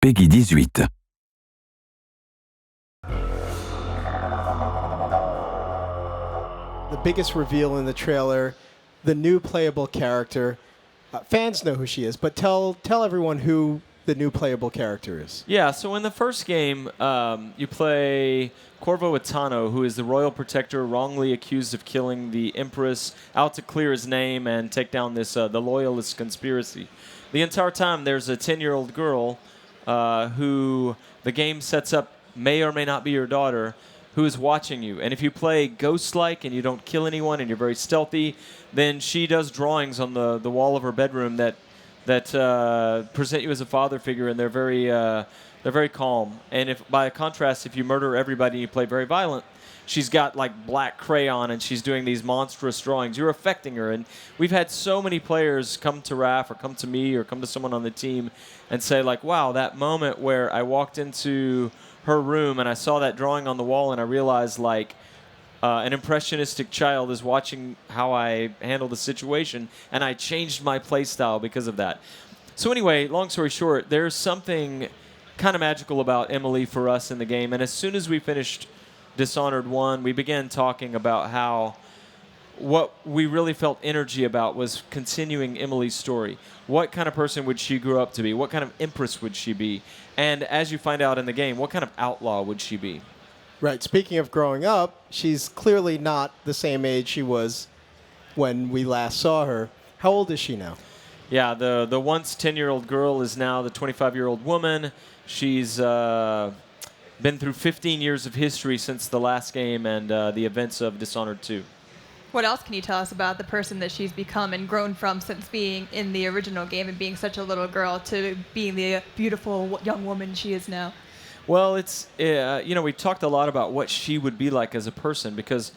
Peggy 18. The biggest reveal in the trailer, the new playable character. Fans know who she is, but tell everyone who the new playable character is. Yeah, so in the first game, you play Corvo Attano, who is the royal protector wrongly accused of killing the Empress, out to clear his name and take down this the Loyalist conspiracy. The entire time, there's a 10-year-old girl who the game sets up may or may not be your daughter, who is watching you. And if you play ghost-like and you don't kill anyone and you're very stealthy, then she does drawings on the wall of her bedroom that present you as a father figure, and they're very calm. And if by contrast, if you murder everybody and you play very violent, she's got like black crayon and she's doing these monstrous drawings. You're affecting her. And we've had so many players come to Raph or come to me or come to someone on the team and say like, wow, that moment where I walked into her room and I saw that drawing on the wall and I realized like an impressionistic child is watching how I handle the situation, and I changed my play style because of that. So anyway, long story short, there's something kind of magical about Emily for us in the game. And as soon as we finished Dishonored 1, we began talking about how what we really felt energy about was continuing Emily's story. What kind of person would she grow up to be? What kind of empress would she be? And as you find out in the game, what kind of outlaw would she be? Right. Speaking of growing up, she's clearly not the same age she was when we last saw her. How old is she now? Yeah, the once 10-year-old girl is now the 25-year-old woman. She's been through 15 years of history since the last game and the events of Dishonored 2. What else can you tell us about the person that she's become and grown from since being in the original game and being such a little girl to being the beautiful young woman she is now? Well, it's, we talked a lot about what she would be like as a person because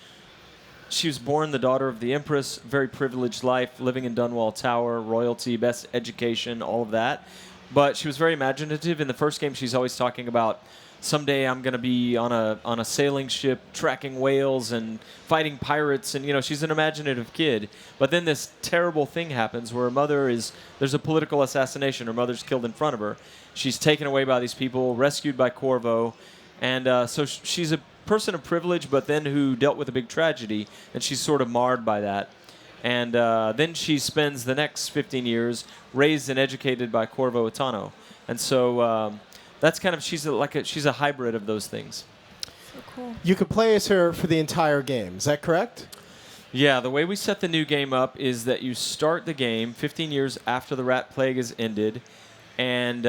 she was born the daughter of the Empress, very privileged life, living in Dunwall Tower, royalty, best education, all of that. But she was very imaginative. In the first game, she's always talking about, someday I'm going to be on a sailing ship, tracking whales and fighting pirates. And, she's an imaginative kid. But then this terrible thing happens where there's a political assassination. Her mother's killed in front of her. She's taken away by these people, rescued by Corvo. And so she's a person of privilege, but then who dealt with a big tragedy. And she's sort of marred by that. And then she spends the next 15 years raised and educated by Corvo Attano. And so that's kind of, she's a hybrid of those things. So cool. You could play as her for the entire game. Is that correct? Yeah, the way we set the new game up is that you start the game 15 years after the Rat Plague has ended, and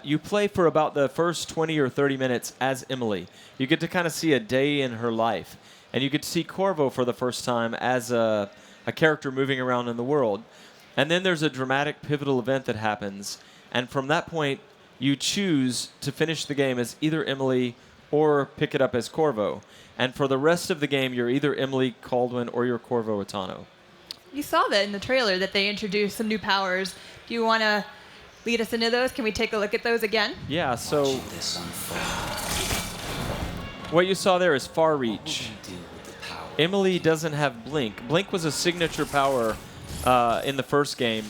you play for about the first 20 or 30 minutes as Emily. You get to kind of see a day in her life, and you get to see Corvo for the first time as a character moving around in the world. And then there's a dramatic, pivotal event that happens, and from that point, you choose to finish the game as either Emily or pick it up as Corvo. And for the rest of the game, you're either Emily, Kaldwin, or you're Corvo Attano. You saw that in the trailer that they introduced some new powers. Do you want to lead us into those? Can we take a look at those again? Yeah, so what you saw there is Far Reach. Emily doesn't have Blink. Blink was a signature power in the first game.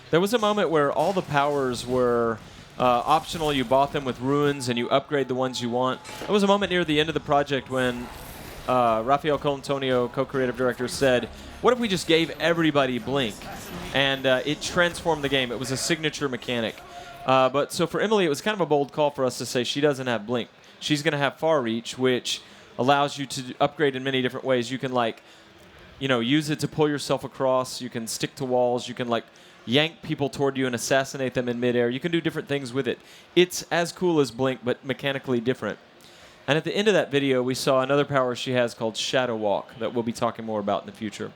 There was a moment where all the powers were optional. You bought them with ruins and you upgrade the ones you want. There was a moment near the end of the project when Rafael Colantonio, co-creative director, said, what if we just gave everybody Blink? And it transformed the game. It was a signature mechanic. But so for Emily, it was kind of a bold call for us to say she doesn't have Blink. She's going to have Far Reach, which allows you to upgrade in many different ways. You can use it to pull yourself across. You can stick to walls. You can yank people toward you and assassinate them in midair. You can do different things with it. It's as cool as Blink, but mechanically different. And at the end of that video, we saw another power she has called Shadow Walk that we'll be talking more about in the future.